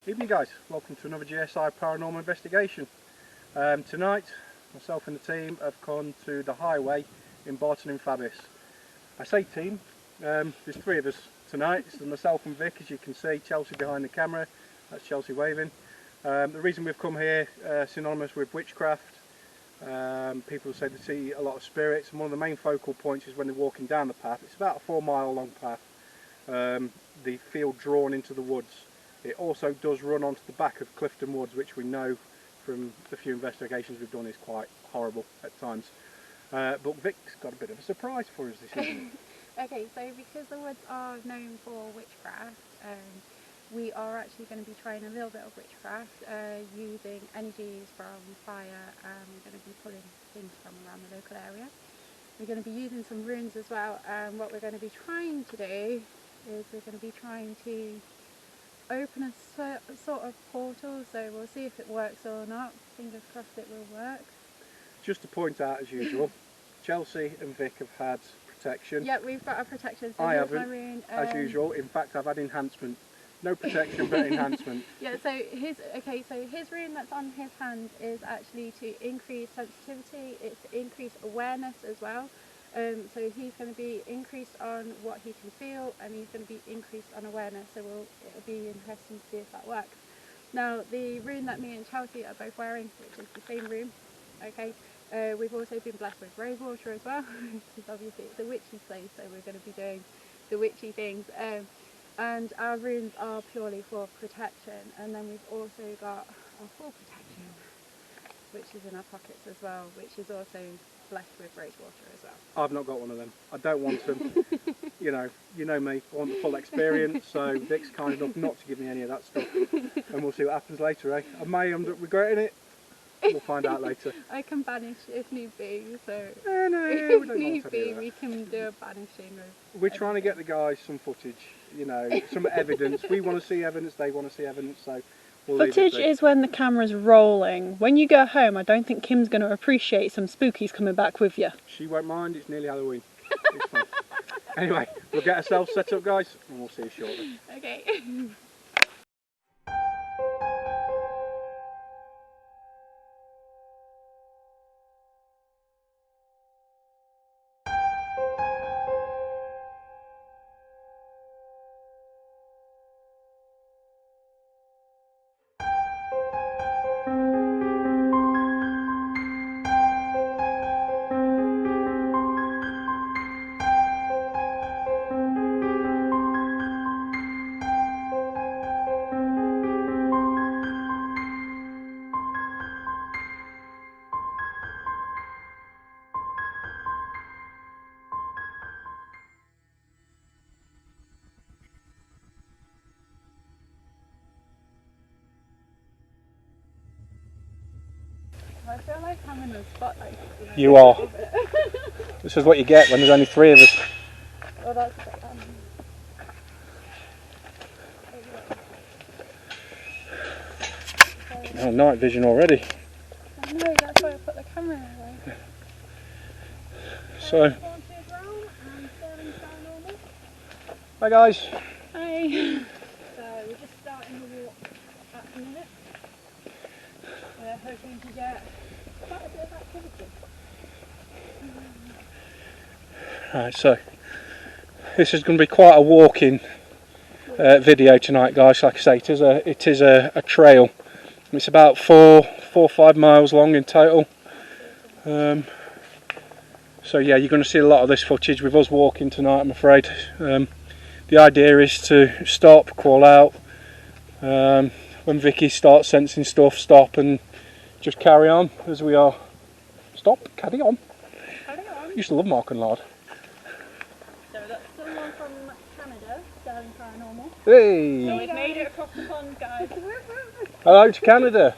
Evening guys, welcome to another G.S.I paranormal investigation. Tonight, myself and the team have gone to the highway in Barton and Fabis. I say team, there's three of us tonight. This is myself and Vic, as you can see, Chelsea behind the camera, that's Chelsea waving. The reason we've come here, synonymous with witchcraft. People say they see a lot of spirits, and one of the main focal points is when they're walking down the path. It's about a 4-mile long path. They feel drawn into the woods. It also does run onto the back of Clifton Woods, which we know from the few investigations we've done is quite horrible at times. But Vic's got a bit of a surprise for us this evening. Okay, so because the woods are known for witchcraft, we are actually going to be trying a little bit of witchcraft using energies from fire, and we're going to be pulling things from around the local area. We're going to be using some runes as well, and what we're going to be trying to do is we're going to be trying to open a sort of portal, so we'll see if it works or not. Fingers crossed it will work. Just to point out, as usual, Chelsea and Vic have had protection. Yeah, we've got our protection. So I haven't, as usual. In fact, I've had enhancement. No protection, but enhancement. Yeah, so his rune that's on his hand is actually to increase sensitivity. It's to increase awareness as well. So he's going to be increased on what he can feel, and he's going to be increased on awareness, so it'll be interesting to see if that works. Now, the rune that me and Chelsea are both wearing, which is the same rune, okay, we've also been blessed with rose water as well, because obviously it's a witchy place, so we're going to be doing the witchy things, and our runes are purely for protection, and then we've also got our full protection, which is in our pockets as well, which is also blessed with rose water as well. I've not got one of them. I don't want them. you know me, I want the full experience, so Vic's kind enough not to give me any of that stuff, and we'll see what happens later, eh? I may end up regretting it. We'll find out later. I can banish if need be, so no, if need be, we can do a banishing. We're trying to get the guys some footage, some evidence. We want to see evidence, they want to see evidence, so we'll footage is when the camera's rolling. When you go home, I don't think Kim's going to appreciate some spookies coming back with you. She won't mind, it's nearly Halloween. It's fine. Anyway, we'll get ourselves set up, guys, and we'll see you shortly. Okay. I feel like I'm in the spotlight. You are. This is what you get when there's only three of us. Oh, that's Oh, night vision already. I know, that's why I put the camera away. So, hi guys. Hi. So we're just starting the walk at the minute. We're hoping to get quite a bit of activity. Right, so this is going to be quite a walking video tonight, guys. Like I say, it is a trail. It's about 4 or 5 miles long in total. So yeah, you're going to see a lot of this footage with us walking tonight, I'm afraid. The idea is to stop, call out. When Vicky starts sensing stuff, stop and just carry on as we are. Stop, carry on. Carry on. Used to love Mark and Lard. So that's someone from Canada, G.S.I Paranormal. Hey! So we've made it across the pond, guys. Hello to Canada.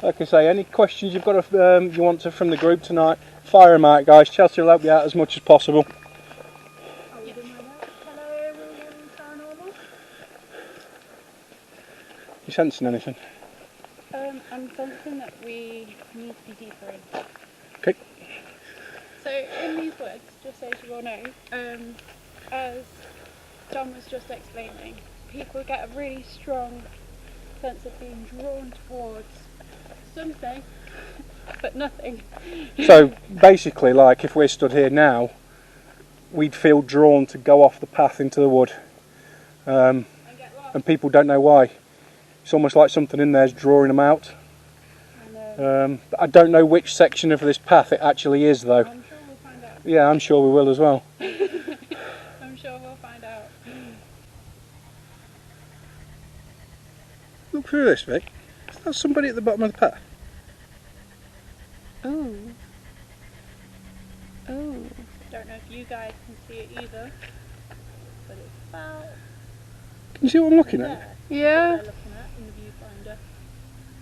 Like I say, any questions you've got you want to from the group tonight, fire them out, guys. Chelsea will help you out as much as possible. Hello, William Paranormal. You sensing anything? I'm sensing that we need to be deeper in. Okay. So in these woods, just so you all know, as John was just explaining, people get a really strong sense of being drawn towards something, but nothing. So basically, like if we're stood here now, we'd feel drawn to go off the path into the wood, and people don't know why. It's almost like something in there's drawing them out. I don't know which section of this path it actually is though. I'm sure we'll find out. Yeah, I'm sure we will as well. I'm sure we'll find out. Look through this, Vic. Is that somebody at the bottom of the path? Oh. Oh. Don't know if you guys can see it either, but it's about Can you see what I'm looking at? there. Yeah. What they're looking at in the viewfinder.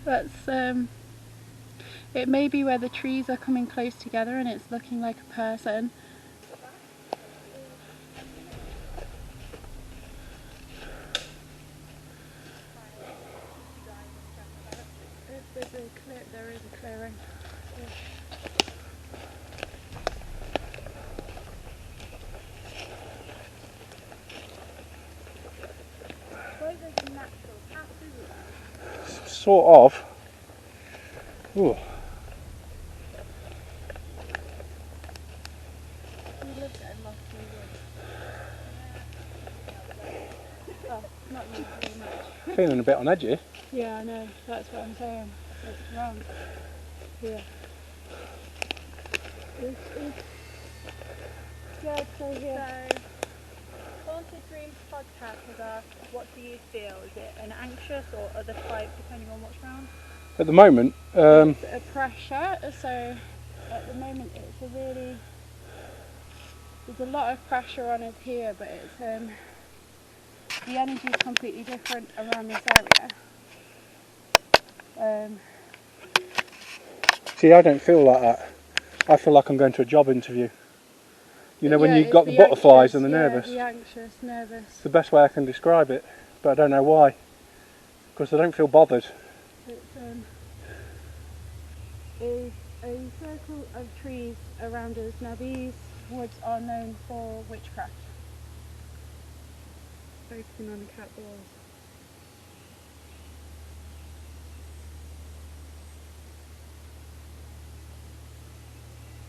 That's it may be where the trees are coming close together and it's looking like a person. There is a clearing. I suppose there's a natural path, isn't there? Sort of. Ooh. We lived in Lost Woods. Oh, not you very much. Feeling a bit on edge here. Yeah, I know, that's what I'm saying. It's wrong. Yeah. Yeah, so here. So, Haunted Dreams podcast has asked, what do you feel? Is it an anxious or other type, depending on what's around? At the moment, It's a pressure, so at the moment it's a really, there's a lot of pressure on us here, but it's the energy is completely different around this area. see, I don't feel like that. I feel like I'm going to a job interview. You know, when Yeah, you've got it's the butterflies anxious, and the nervous. The anxious, nervous. It's the best way I can describe it, but I don't know why. Because I don't feel bothered. It's is a circle of trees around us. Now these woods are known for witchcraft. Focusing on the cat balls.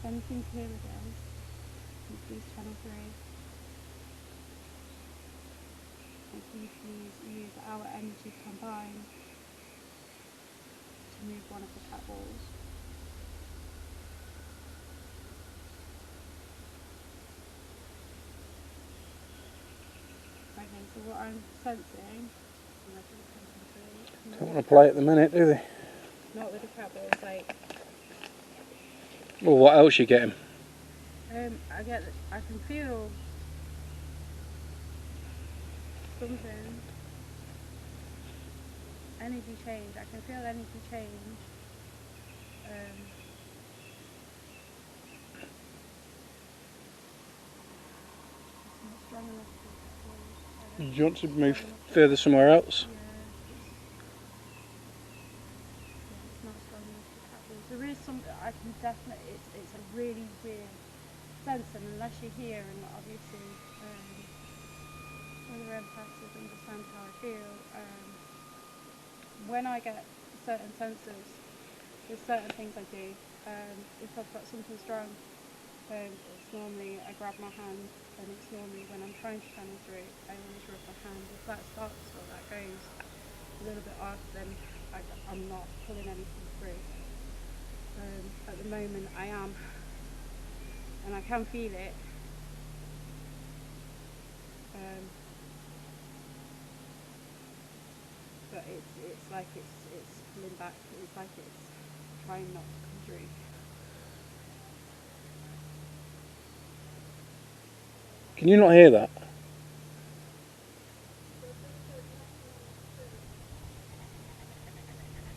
Anything here again, please channel 3. And please use our energy combined to move one of the cat balls. Okay, so what I'm sensing, Don't want to play at the minute, do they? not with the cat balls, like Well, what else you getting? I can feel something, energy change. I can feel energy change. It's not strong enough to Do you want to move further somewhere else? Yeah, it's not strong enough to tackle. There is some, I can definitely, it's a really weird sense, and unless you're here, and obviously other empaths would understand how I feel, when I get certain senses, there's certain things I do. If I've got something strong, it's normally I grab my hand, and it's normally when I'm trying to channel through, I always rub my hand. If that stops or that goes a little bit off, then I'm not pulling anything through. At the moment I am, and I can feel it. But it's like it's pulling back. It's like it's trying not to come through. Can you not hear that?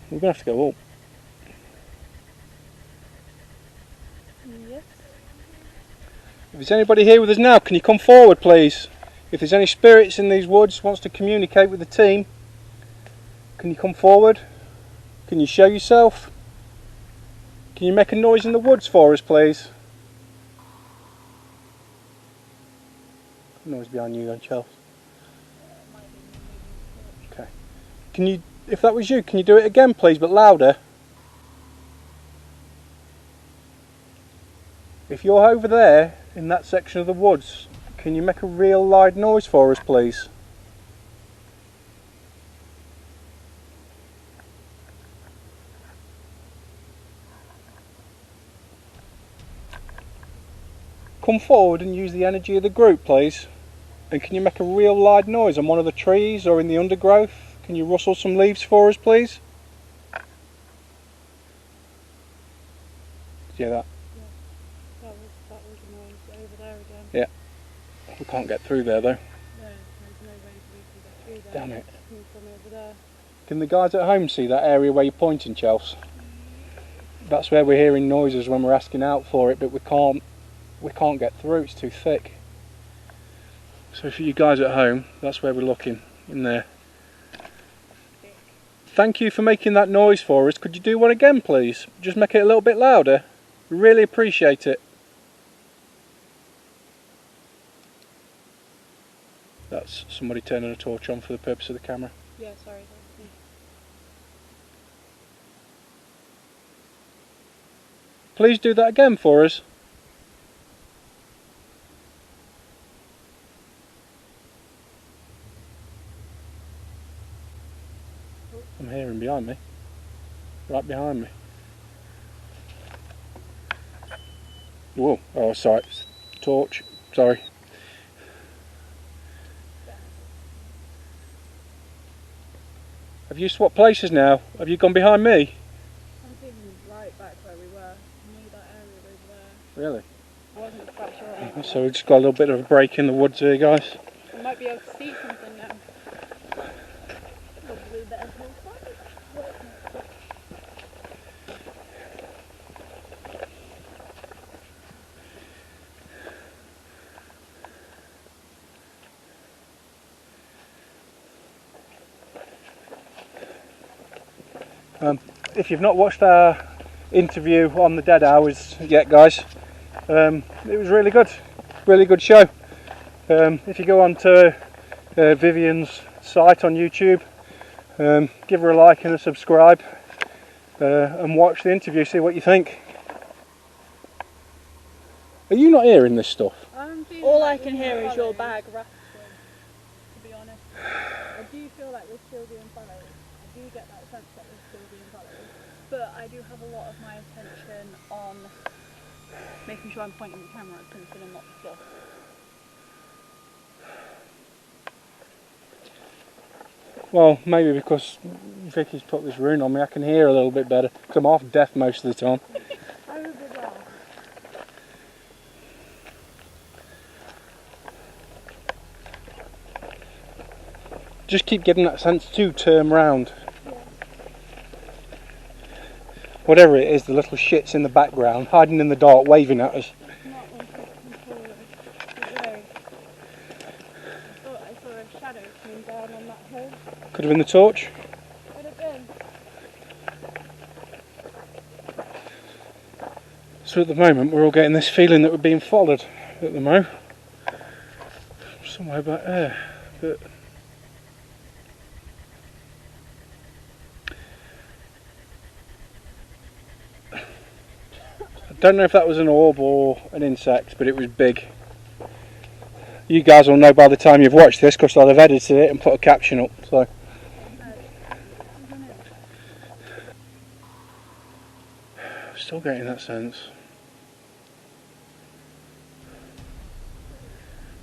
We're going to have to go up. Yes. If there's anybody here with us now, can you come forward please? If there's any spirits in these woods wants to communicate with the team, can you come forward? Can you show yourself? Can you make a noise in the woods for us please? Noise behind you then, Chelsea. Okay. Can you, if that was you, can you do it again please, but louder? If you're over there in that section of the woods, can you make a real loud noise for us please? Come forward and use the energy of the group please. And can you make a real loud noise on one of the trees or in the undergrowth? Can you rustle some leaves for us please? Did you hear that? Yeah, that was a noise over there again. Yeah. We can't get through there though. No, there's no way we can get through there. Damn it. It's coming from over there. Can the guys at home see that area where you're pointing, Chelsea? That's where we're hearing noises when we're asking out for it, but we can't get through, it's too thick. So for you guys at home, that's where we're looking, in there. Thank you for making that noise for us. Could you do one again please? Just make it a little bit louder. We really appreciate it. That's somebody turning a torch on for the purpose of the camera. Yeah, sorry, that was me. Please do that again for us. I'm hearing behind me. Right behind me. Whoa, oh sorry, torch, sorry. Have you swapped places now? Have you gone behind me? I'm feeling right back where we were. Near that area over there. Really? I wasn't quite sure. So we've just got a little bit of a break in the woods here guys. I might be able to see something now. Probably better hillside. If you've not watched our interview on the dead hours yet guys, it was really good show. If you go on to Vivian's site on YouTube, give her a like and a subscribe, and watch the interview, see what you think. Are you not hearing this stuff? All I can hear is your bag rattling, to be honest. I do feel like we're still being followed. I do get that sense that we're still being followed. But I do have a lot of my attention on making sure I'm pointing the camera at something and not stuff. Well, maybe because Vicky's put this rune on me, I can hear a little bit better, because I'm half deaf most of the time. I was as well. Just keep getting that sense to turn round. Yeah. Whatever it is, the little shit's in the background, hiding in the dark, waving at us. Not one second forward. I thought I saw a shadow coming down on that hill. Could have been the torch. Could have been. So at the moment we're all getting this feeling that we're being followed at the moment. Somewhere back there. But I don't know if that was an orb or an insect, but it was big. You guys will know by the time you've watched this, because I'll have edited it and put a caption up. So still getting that sense.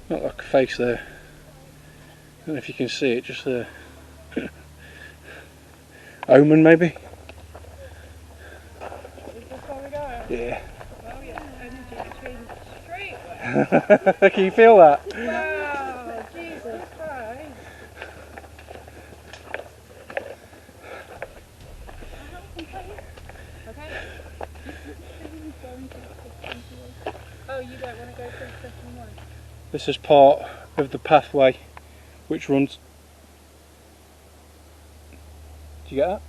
Not like a face there. I don't know if you can see it, just there. Omen maybe? Is this where we're going? Yeah. Oh yeah, energy changed straight away. Can you feel that? Wow, Jesus Christ. Okay. Oh, you don't want to go for the second one? This is part of the pathway which runs. Do you get that?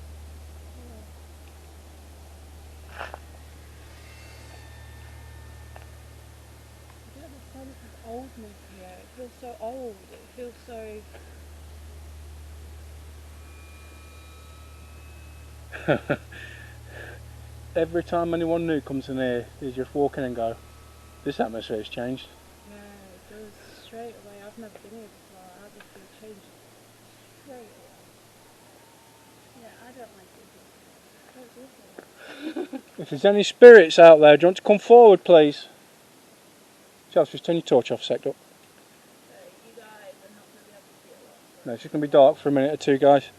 I get the sense of oldness here. It feels so old. It feels so Every time anyone new comes in here, they just walk in and go, this atmosphere's changed. Yeah, it does straight away. I've never been here before. I just feel changed straight away. Yeah, I don't like it. If there's any spirits out there, do you want to come forward, please? Chelsea, just turn your torch off a sec, up. You guys are not going to be able to see a lot. No, it's just going to be dark for a minute or two, guys.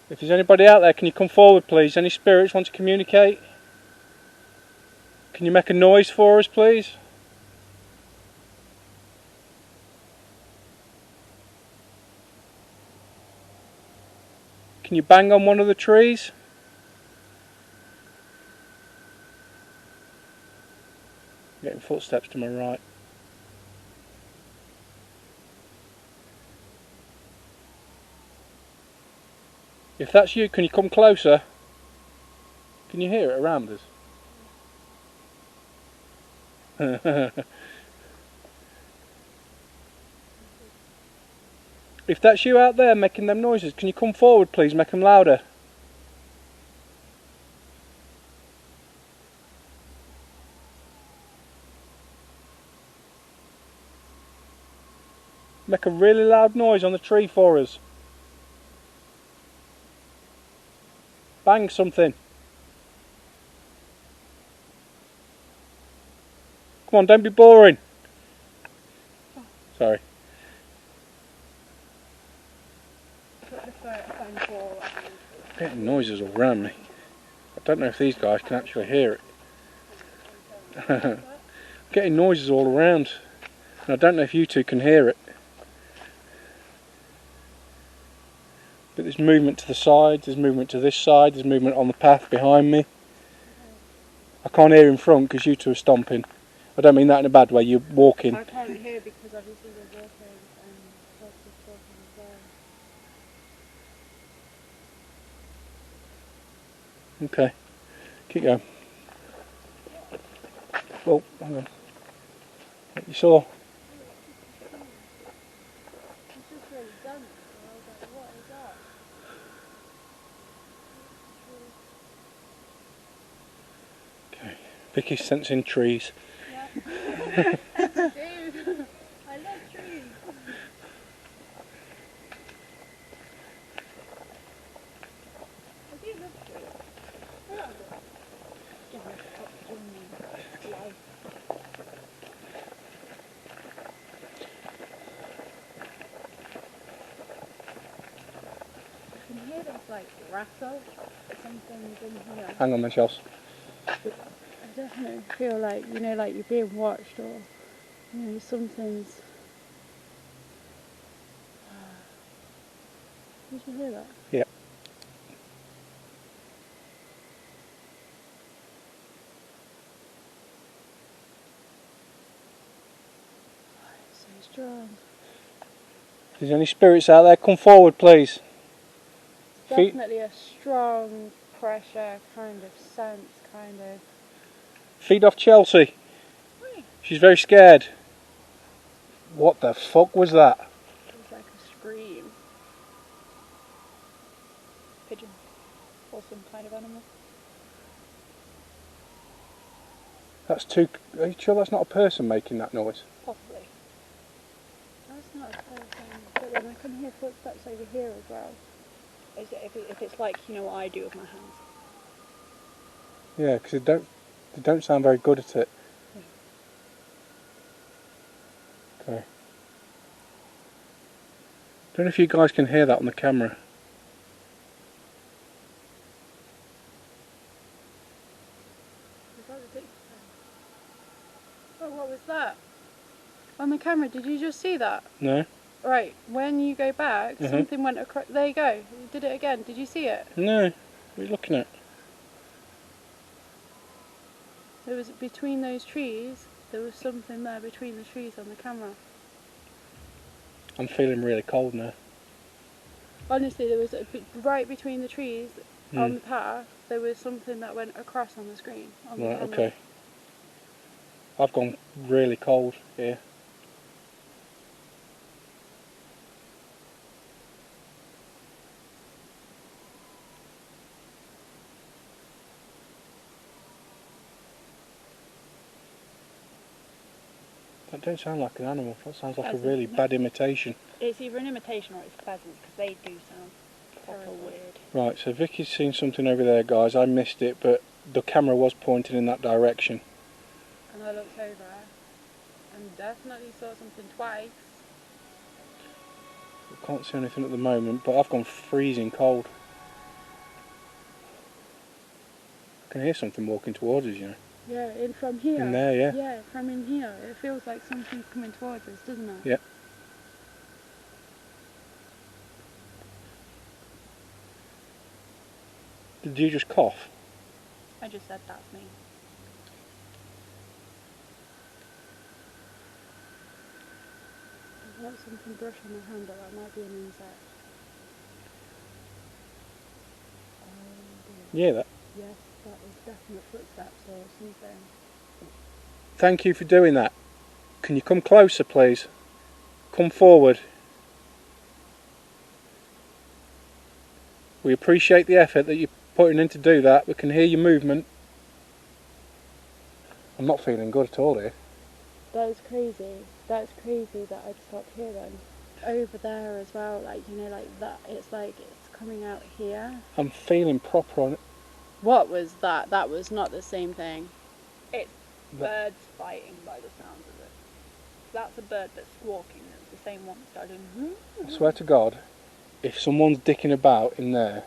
If there's anybody out there, can you come forward, please? Any spirits want to communicate? Can you make a noise for us, please? Can you bang on one of the trees? Getting footsteps to my right. If that's you, can you come closer? Can you hear it around us? If that's you out there making them noises, can you come forward, please? Make them louder. Make a really loud noise on the tree for us. Bang something. Come on, don't be boring. Sorry. Getting noises all around me. I don't know if these guys can actually hear it. Getting noises all around. And I don't know if you two can hear it. But there's movement to the side, there's movement to this side, there's movement on the path behind me. I can't hear in front because you two are stomping. I don't mean that in a bad way, you're walking. I can't hear because obviously we're walking and Chelsea is talking as well. Okay, keep going. Oh, hang on. What you saw? It's just really dense, so I was like, what is that? Okay, Vicky's sensing trees. Yeah. Dude, I love trees. I do love trees. I love it. Give me oxygen, life. I can hear this like rattle. Something's in here. Hang on, Michelle. I definitely feel like, you know, like you're being watched or, you know, something's... Did you hear that? Yeah. It's so strong. If there's any spirits out there, come forward, please. Feet. Definitely a strong pressure kind of sense, kind of... Feed off Chelsea. She's very scared. What the fuck was that? It was like a scream. Pigeon. Or some kind of animal. That's too... Are you sure that's not a person making that noise? Possibly. That's not a person. But then I can hear footsteps over here as well. If it's like, you know, what I do with my hands. Yeah, because they don't sound very good at it. Okay. Don't know if you guys can hear that on the camera. Oh, what was that? On the camera, did you just see that? No? Right, when you go back, Mhm. something went across. There you go. You did it again. Did you see it? No. What are you looking at? There was between those trees. There was something there between the trees on the camera. I'm feeling really cold now. Honestly, there was right between the trees on the path. There was something that went across on the screen. On the Right, camera. okay. I've gone really cold here. That don't sound like an animal. That sounds like a Pheasant. really bad imitation. It's either an imitation or it's pheasants, because they do sound proper Terrible. weird. Right, so Vicky's seen something over there, guys. I missed it, but the camera was pointing in that direction. And I looked over and definitely saw something twice. I can't see anything at the moment, but I've gone freezing cold. I can hear something walking towards us, you know. Yeah, in from here. In there, yeah. Yeah, from in here. It feels like something's coming towards us, doesn't it? Yeah. Did you just cough? I just said that's me. I've got something brush on my hand, but that might be an insect. Yeah, that. Yes, that is definite footsteps or something. Thank you for doing that. Can you come closer, please? Come forward. We appreciate the effort that you're putting in to do that. We can hear your movement. I'm not feeling good at all here. That is crazy. That's crazy that I just got here then. Over there as well, like, you know, like that, it's like it's coming out here. I'm feeling proper on it. What was that? That was not the same thing. It's birds fighting by the sounds of it. That's a bird that's squawking. It's the same one that started. I swear to God, if someone's dicking about in there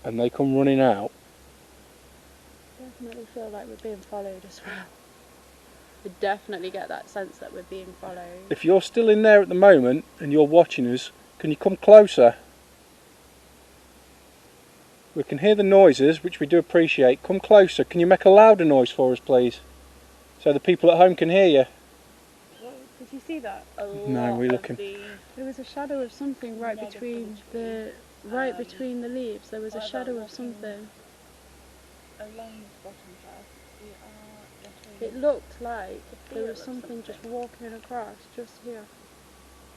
and they come running out, Definitely feel like we're being followed as well. We definitely get that sense that we're being followed. if you're still in there at the moment and you're watching us, can you come closer? We can hear the noises, which we do appreciate. Come closer. Can you make a louder noise for us, please? So the people at home can hear you. Did you see that? No, we're looking. There was a shadow of something right between the leaves. There was a shadow of something. Along the bottom path, we are getting... It looked like there was something just walking across just here.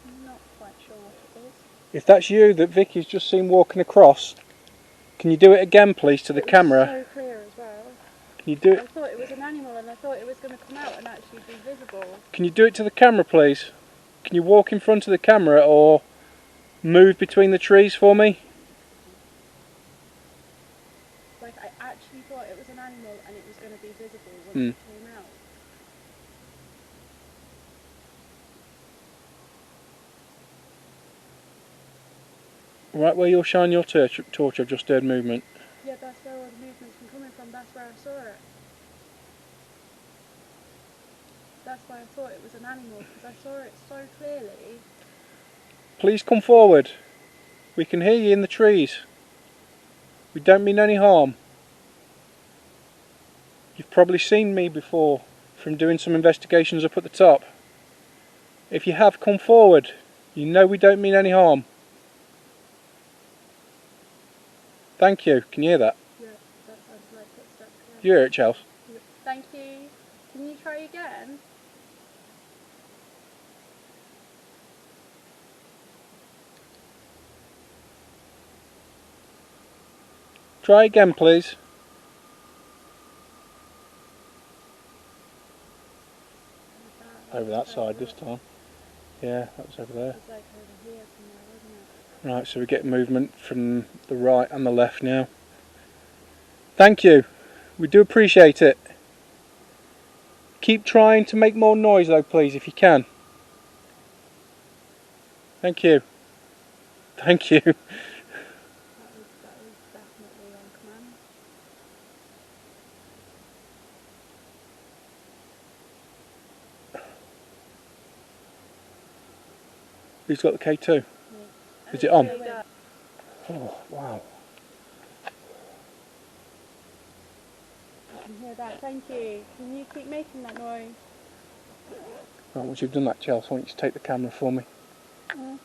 I'm not quite sure what it is. If that's you that Vicky's just seen walking across, can you do it again, please, to the camera? So clear as well. Can you do I it? thought it was an animal and I thought it was going to come out and actually be visible. Can you do it to the camera, please? Can you walk in front of the camera or move between the trees for me? Like, I actually thought it was an animal and it was going to be visible when it came out. Right where you'll shine your torch, I've just heard movement. Yeah, that's where all the movement's been coming from. That's where I saw it. That's why I thought it was an animal, because I saw it so clearly. Please come forward. We can hear you in the trees. We don't mean any harm. You've probably seen me before from doing some investigations up at the top. If you have, come forward. You know we don't mean any harm. Thank you. Can you hear that? Yeah, that sounds like footsteps. Yeah. You hear it, Chelsea? Thank you. Can you try again? Try again, please. Over that side this time. Yeah, that was over there. It's like over here somewhere, wasn't it? Right, so we get movement from the right and the left now. Thank you. We do appreciate it. Keep trying to make more noise though, please, if you can. Thank you. Thank you. That is definitely on command. Who's got the K2? Is it on? Oh, wow. I can hear that. Thank you. Can you keep making that noise? Right, once you've done that, Chelsea, I want you to take the camera for me. I'm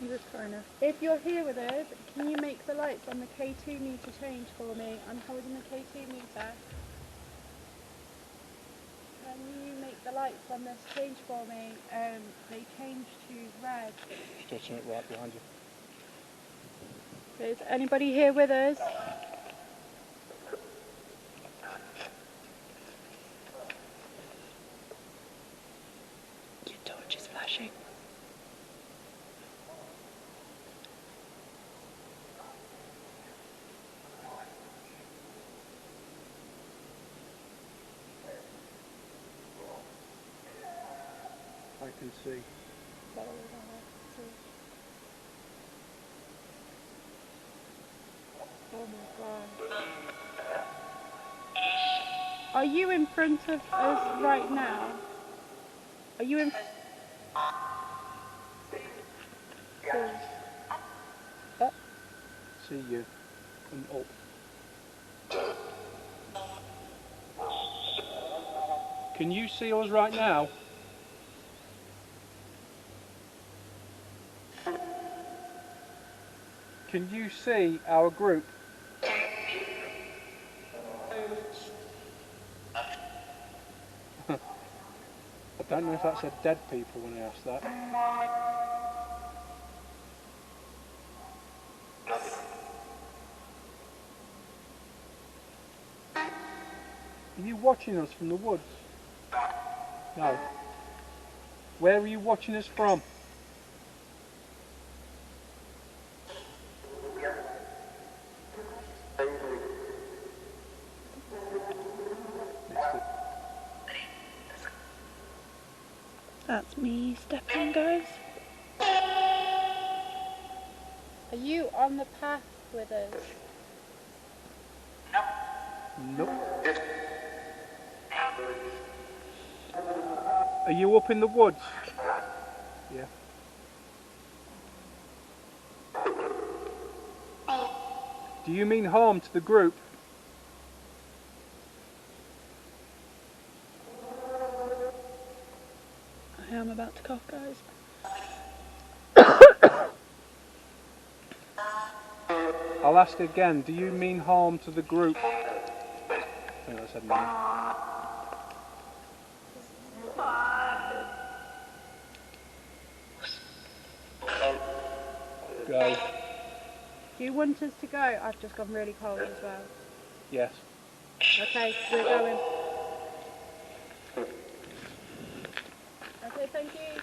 just trying to... If you're here with us, can you make the lights on the K2 meter change for me? I'm holding the K2 meter. Can you make the lights on this change for me? They change to red. Just something right behind you. Is anybody here with us? can see. Better than I can see. Oh my god. Are you in front of us right now? Are you in? Up. See you. And up. Can you see us right now? Can you see our group? I don't know if that said dead people when I asked that. Are you watching us from the woods? No. Where are you watching us from? That's me stepping, guys. Are you on the path with us? Nope. Are you up in the woods? Yeah. Do you mean harm to the group? I am about to cough, guys. I'll ask again, do you mean harm to the group? I think I said no. Go. Do you want us to go? I've just gone really cold as well. Yes. Okay, we're going. Okay, thank you.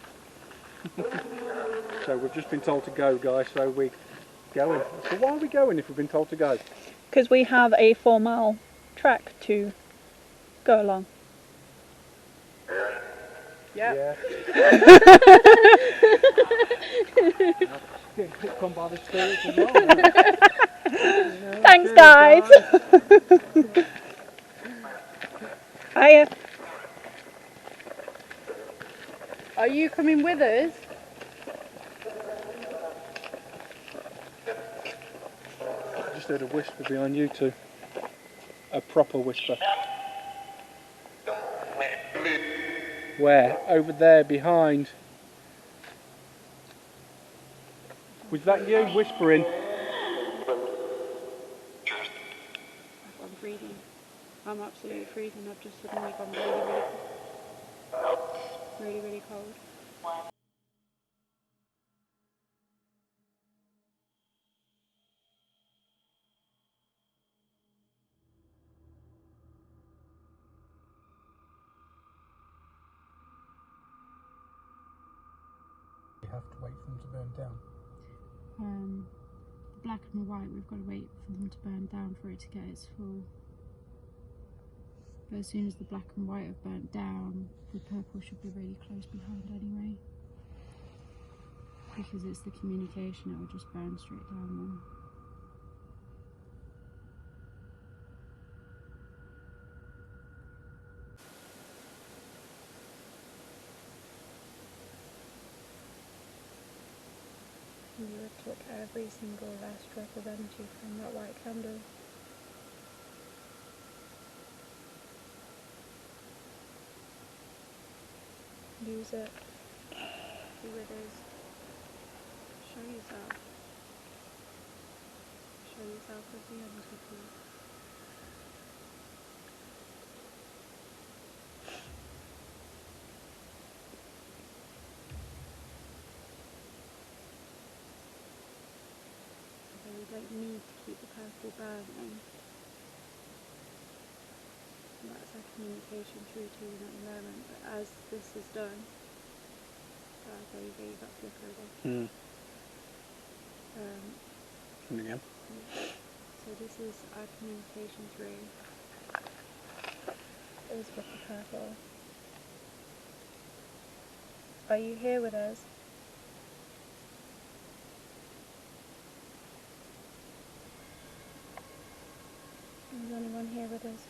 So we've just been told to go, guys, so we're going. So why are we going if we've been told to go? Because we have a 4-mile track to go along. Yep. Yeah. Getting picked on by the spirits as well. Yeah, Thanks, cheers, guys. Hiya. Are you coming with us? I just heard a whisper behind you two. A proper whisper. Where? Over there, behind. Was that you whispering? I'm freezing. I'm absolutely freezing. I've just suddenly gone really cold. You have to wait for them to burn down. The black and the white, we've got to wait for them to burn down for it to get its full. But as soon as the black and white have burnt down, the purple should be really close behind anyway. Because it's the communication, it will just burn straight down them. You took every single last drop of energy from that white candle. Use it. See what it is. Show yourself. Show yourself as the entity. Okay, we don't need to keep the purple burning. That's our communication through to you at the moment, but as this is done, there you go, you got flicker again. And again. So this is our communication through. Is with the purple. Are you here with us? Is anyone here with us?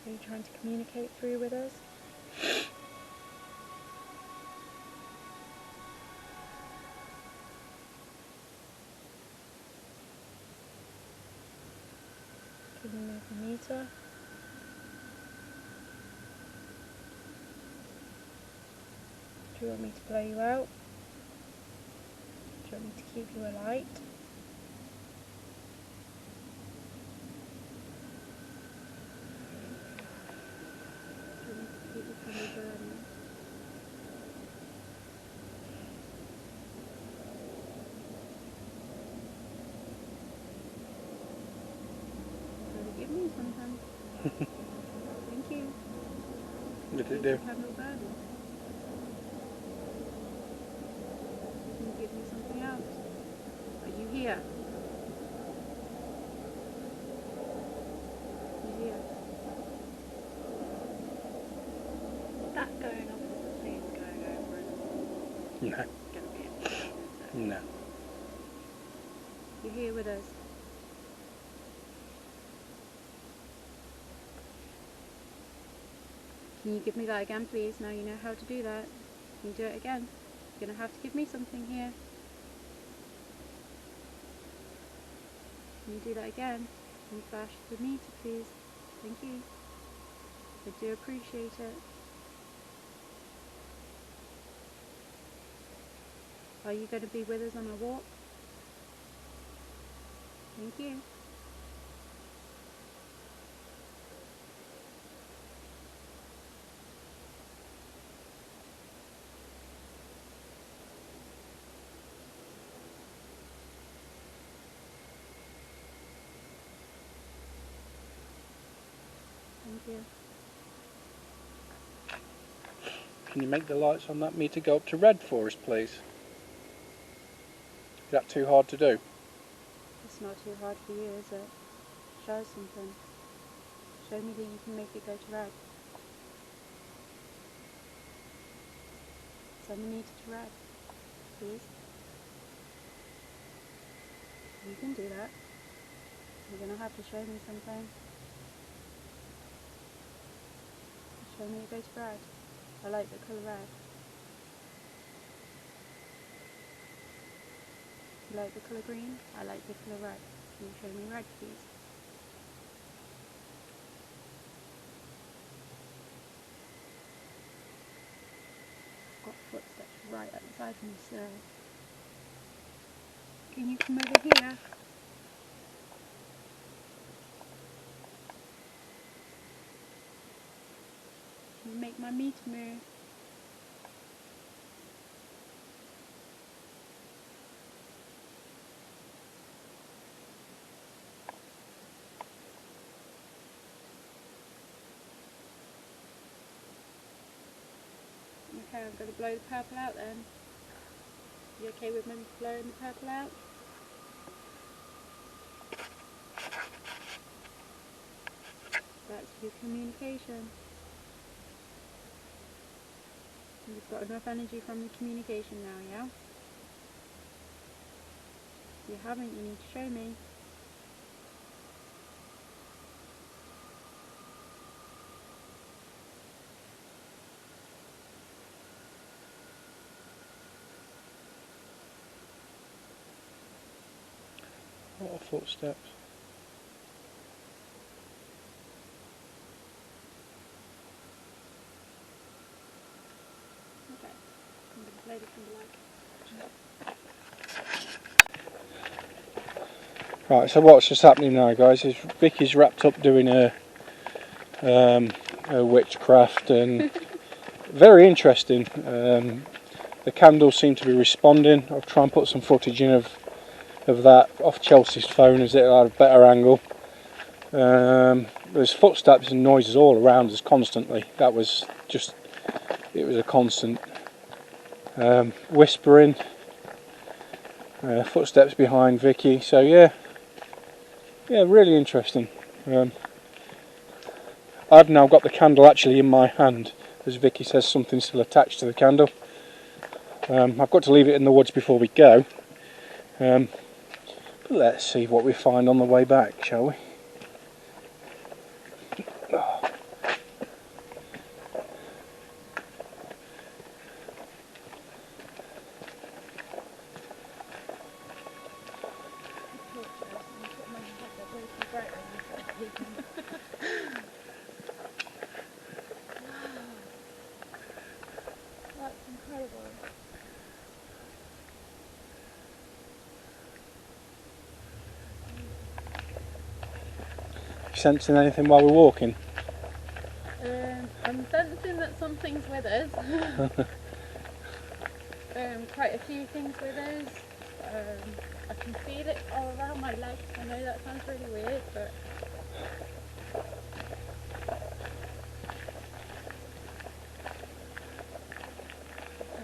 Are you trying to communicate through with us? Can you move the meter? Do you want me to blow you out? Do you want me to keep you alight? Do you want me to keep you from your journey? Give me something. Thank you. What did it do? Candle burning. Can you give me something else? Are you here? Are you here? That going off as the thing going over and No. going to be it. No. You're here with us. Can you give me that again, please? Now you know how to do that. Can you do it again? You're going to have to give me something here. Can you do that again? Can you flash the meter, please? Thank you. I do appreciate it. Are you going to be with us on our walk? Thank you. Thank you. Can you make the lights on that meter go up to red for us, please? Is that too hard to do? It's not too hard for you, is it? Show us something. Show me that you can make it go to red. Send the meter to red, please. You can do that. You're going to have to show me something. Show me it go to red. I like the colour red. You like the colour green? I like the colour red. Can you show me red, please? I've got footsteps right outside from the stairs. Can you come over here? Can you make my meter move? Okay, I'm going to blow the purple out then. You okay with me blowing the purple out? That's your communication. You've got enough energy from the communication now, yeah? If you haven't, you need to show me. What are footsteps? Okay, I'm going to blow the candle out. Right, so what's just happening now, guys, is Vicky's wrapped up doing her witchcraft, and very interesting. The candles seem to be responding. I'll try and put some footage in of that off Chelsea's phone as it'll have a better angle. There's footsteps and noises all around us constantly. That was just, it was a constant whispering, footsteps behind Vicky. So yeah, really interesting. I've now got the candle actually in my hand, as Vicky says something's still attached to the candle. I've got to leave it in the woods before we go. But let's see what we find on the way back, shall we? That's incredible. Sensing anything while we're walking? I'm sensing that something's with us. Quite a few things with us. I can feel it all around my legs. I know that sounds really weird, but I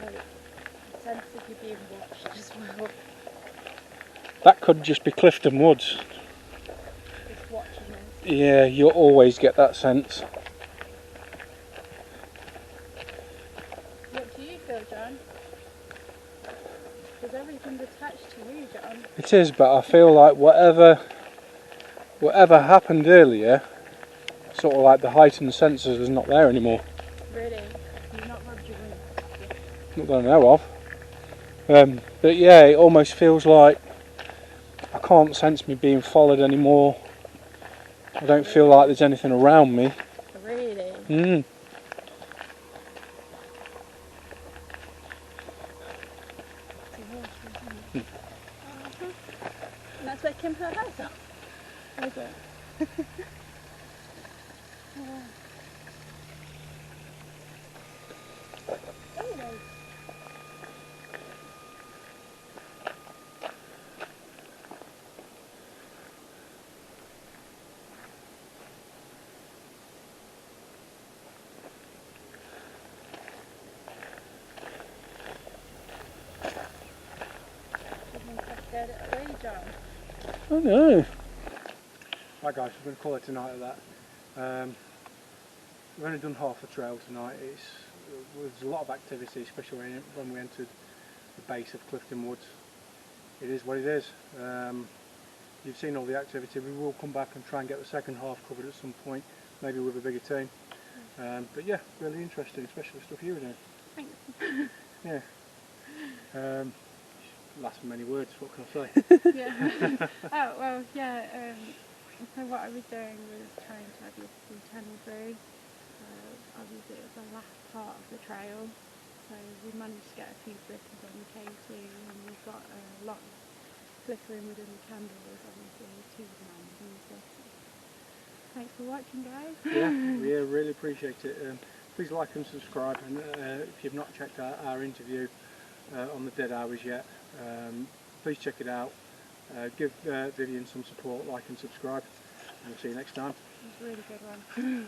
sense that you're being watched as well. That could just be Clifton Woods. Just watching us. Yeah, you'll always get that sense. What do you feel, John? Because everything's attached to you, John. It is, but I feel like whatever happened earlier, sort of like the heightened senses is not there anymore. Really? You're not rubbed your room. Not that I know of. But yeah, it almost feels like I can't sense me being followed anymore. I don't feel like there's anything around me. Really? Mm. And that's where Kim her house up. Is it? Anyway. Get it away, John. I know. Right guys, we're going to call it tonight at that. We've only done half the trail tonight. There's a lot of activity, especially when we entered the base of Clifton Woods. It is what it is. You've seen all the activity. We will come back and try and get the second half covered at some point, maybe with a bigger team. But yeah, really interesting, especially the stuff you were doing. Thanks. Yeah. Last many words, what can I say? Yeah. Oh, well, yeah. So what I was doing was trying to obviously channel through. Obviously it was the last part of the trail. So we managed to get a few flickers on the K2 and we've got a lot of flickering within the candles, obviously, two rounds and stuff. Thanks for watching, guys. Yeah, we really appreciate it. Please like and subscribe, and if you've not checked out our interview on the Dead Hours yet, please check it out. Give Vivian some support, like and subscribe, and we'll see you next time. It was a really good one.